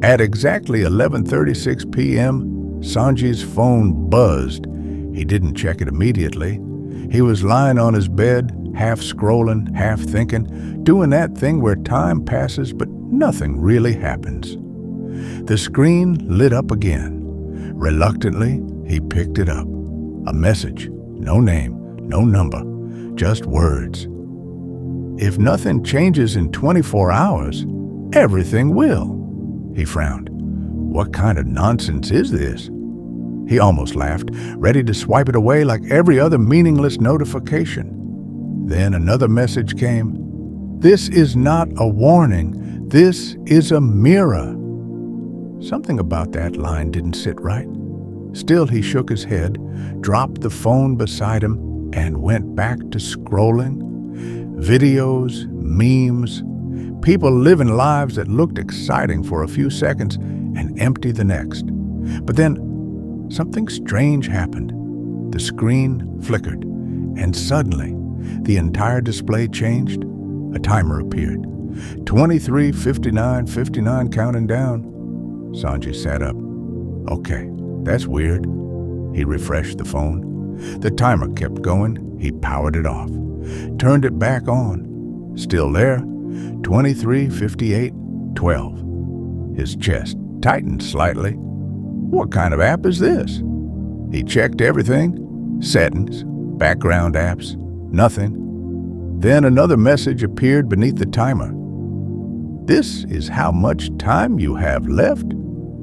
At exactly 11:36 p.m., Sonji's phone buzzed. He didn't check it immediately. He was lying on his bed, half scrolling, half thinking, doing that thing where time passes but nothing really happens. The screen lit up again. Reluctantly, he picked it up. A message. No name, no number, just words. If nothing changes in 24 hours, everything will. He frowned. What kind of nonsense is this? He almost laughed, ready to swipe it away like every other meaningless notification. Then another message came. This is not a warning. This is a mirror. Something about that line didn't sit right. Still, he shook his head, dropped the phone beside him, and went back to scrolling. Videos, memes, people living lives that looked exciting for a few seconds and empty the next. But then something strange happened. The screen flickered, and suddenly the entire display changed. A timer appeared. 23, 59, 59 counting down. Sonji sat up. Okay, that's weird. He refreshed the phone. The timer kept going. He powered it off. Turned it back on. Still there. 23, 58, 12. His chest tightened slightly. What kind of app is this? He checked everything. Settings, background apps, nothing. Then another message appeared beneath the timer. This is how much time you have left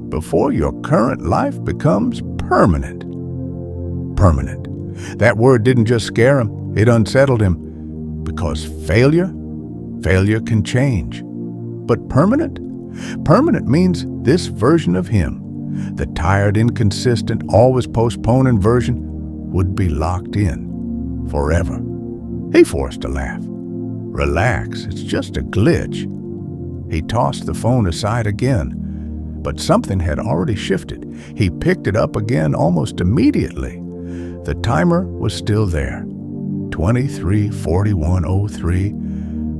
before your current life becomes permanent. Permanent. That word didn't just scare him, it unsettled him. Because failure can change. But permanent? Permanent means this version of him, the tired, inconsistent, always postponing version, would be locked in forever. He forced a laugh. Relax, it's just a glitch. He tossed the phone aside again, but something had already shifted. He picked it up again almost immediately. The timer was still there. 23:41:03.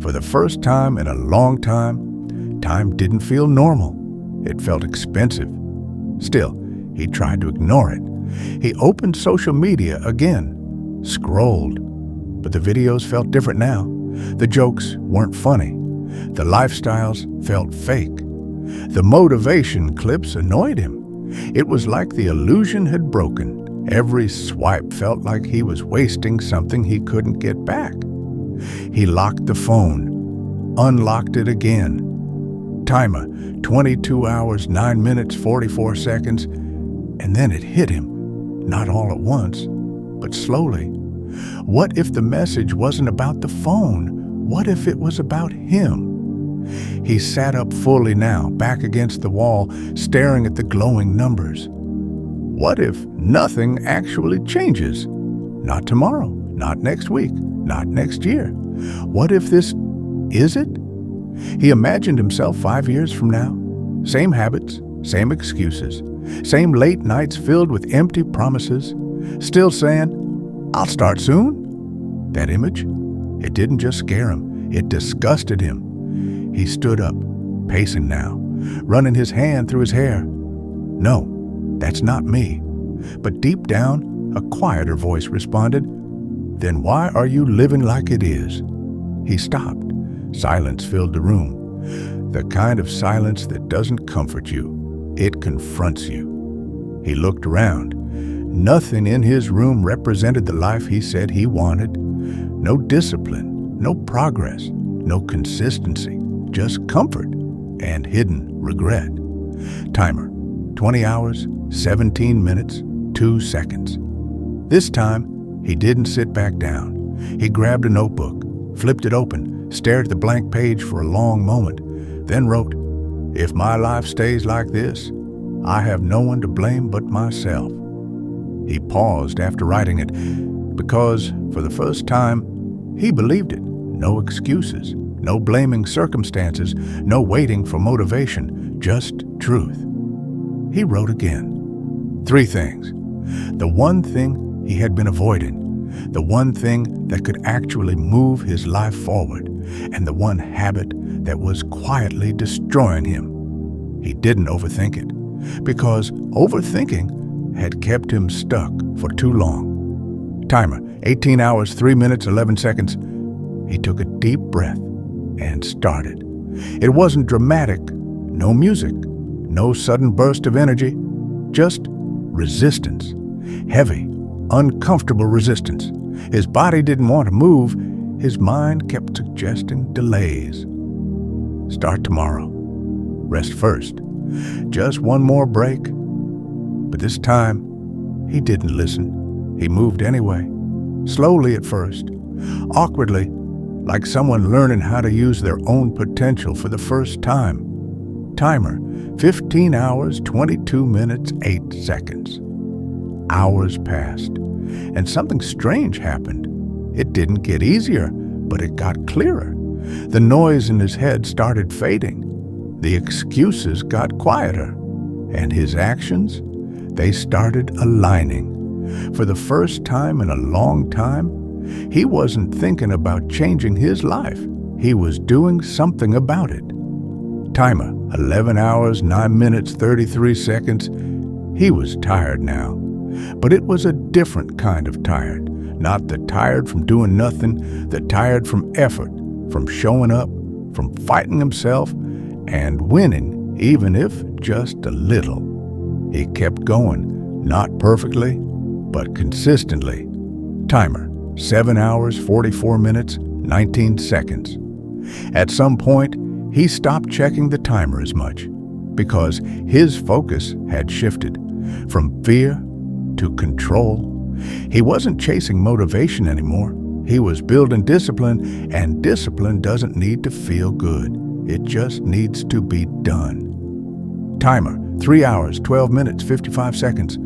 For the first time in a long time, time didn't feel normal. It felt expensive. Still, he tried to ignore it. He opened social media again, scrolled. But the videos felt different now. The jokes weren't funny. The lifestyles felt fake. The motivation clips annoyed him. It was like the illusion had broken. Every swipe felt like he was wasting something he couldn't get back. He locked the phone, unlocked it again. Timer, 22 hours, 9 minutes, 44 seconds, and then it hit him, not all at once, but slowly. What if the message wasn't about the phone? What if it was about him? He sat up fully now, back against the wall, staring at the glowing numbers. What if nothing actually changes? Not tomorrow, not next week, not next year. What if this is it? He imagined himself 5 years from now. Same habits, same excuses, same late nights filled with empty promises, still saying, I'll start soon. That image, it didn't just scare him, it disgusted him. He stood up, pacing now, running his hand through his hair. No, that's not me. But deep down, a quieter voice responded, Then why are you living like it is? He stopped. Silence filled the room. The kind of silence that doesn't comfort you. It confronts you. He looked around. Nothing in his room represented the life he said he wanted. No discipline, no progress, no consistency, just comfort and hidden regret. Timer, 20 hours, 17 minutes, 2 seconds. This time, he didn't sit back down. He grabbed a notebook, flipped it open, stared at the blank page for a long moment, then wrote, If my life stays like this, I have no one to blame but myself. He paused after writing it because, for the first time, he believed it. No excuses, no blaming circumstances, no waiting for motivation, just truth. He wrote again. 3 things. The one thing he had been avoiding, the one thing that could actually move his life forward, and the one habit that was quietly destroying him. he didn't overthink it, because overthinking had kept him stuck for too long. Timer, 18 hours, 3 minutes, 11 seconds. He took a deep breath and started. It wasn't dramatic, no music, no sudden burst of energy, just resistance. Heavy, uncomfortable resistance. His body didn't want to move. His mind kept suggesting delays. Start tomorrow. Rest first. Just one more break. But this time, he didn't listen. He moved anyway. Slowly at first. Awkwardly, like someone learning how to use their own potential for the first time. Timer, 15 hours, 22 minutes, 8 seconds. Hours passed, and something strange happened. It didn't get easier, but it got clearer. The noise in his head started fading. The excuses got quieter, and his actions, they started aligning. For the first time in a long time, he wasn't thinking about changing his life. He was doing something about it. Timer, 11 hours, 9 minutes, 33 seconds. He was tired now, but it was a different kind of tired. Not the tired from doing nothing, the tired from effort, from showing up, from fighting himself, and winning, even if just a little. He kept going, not perfectly, but consistently. Timer, 7 hours, 44 minutes, 19 seconds. At some point, he stopped checking the timer as much, because his focus had shifted from fear to control. He wasn't chasing motivation anymore. He was building discipline, and discipline doesn't need to feel good. It just needs to be done. Timer, 3 hours, 12 minutes, 55 seconds.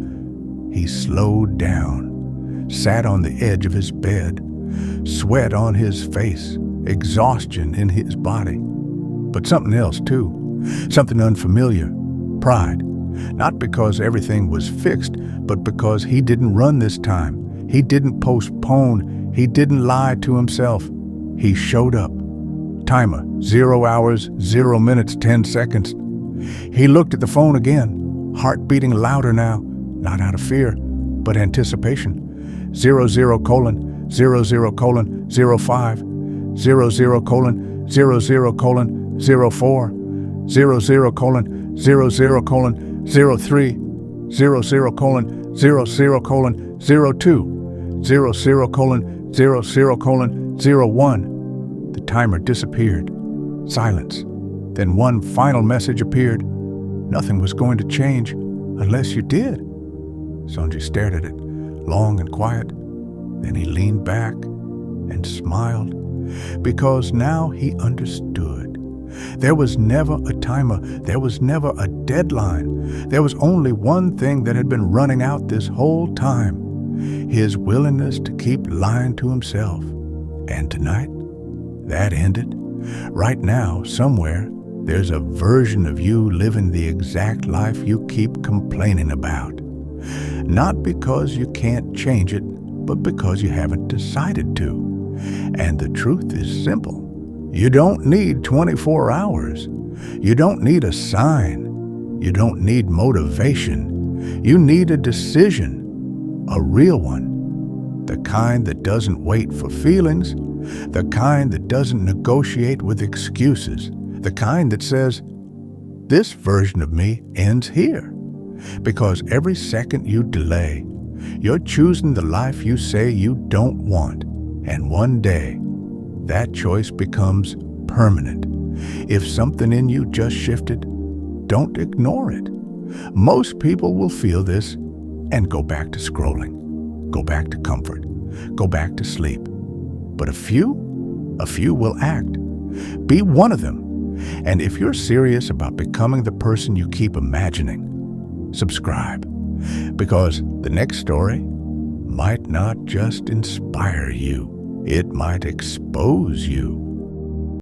He slowed down, sat on the edge of his bed, sweat on his face, exhaustion in his body. But something else too, something unfamiliar, pride. Not because everything was fixed, but because he didn't run this time. He didn't postpone. He didn't lie to himself. He showed up. Timer, 0 hours, 0 minutes, 10 seconds. He looked at the phone again, heart beating louder now, not out of fear, but anticipation. 00 colon, 00 colon, 05, 00 colon, 00 colon, 04, 00 colon, 00 colon, 03, 00 colon, 00 colon, 02, 00 colon, 00 colon, 01. The timer disappeared. Silence. Then one final message appeared. Nothing was going to change unless you did. Sonji stared at it, long and quiet. Then he leaned back and smiled, because now he understood. There was never a timer. There was never a deadline. There was only one thing that had been running out this whole time: his willingness to keep lying to himself. And tonight, that ended. Right now, somewhere, there's a version of you living the exact life you keep complaining about. Not because you can't change it, but because you haven't decided to. And the truth is simple. You don't need 24 hours. You don't need a sign. You don't need motivation. You need a decision, a real one. The kind that doesn't wait for feelings, the kind that doesn't negotiate with excuses, the kind that says, this version of me ends here. Because every second you delay, you're choosing the life you say you don't want. And one day, that choice becomes permanent. If something in you just shifted, don't ignore it. Most people will feel this and go back to scrolling, go back to comfort, go back to sleep. But a few will act. Be one of them. And if you're serious about becoming the person you keep imagining, subscribe. Because the next story might not just inspire you, it might expose you.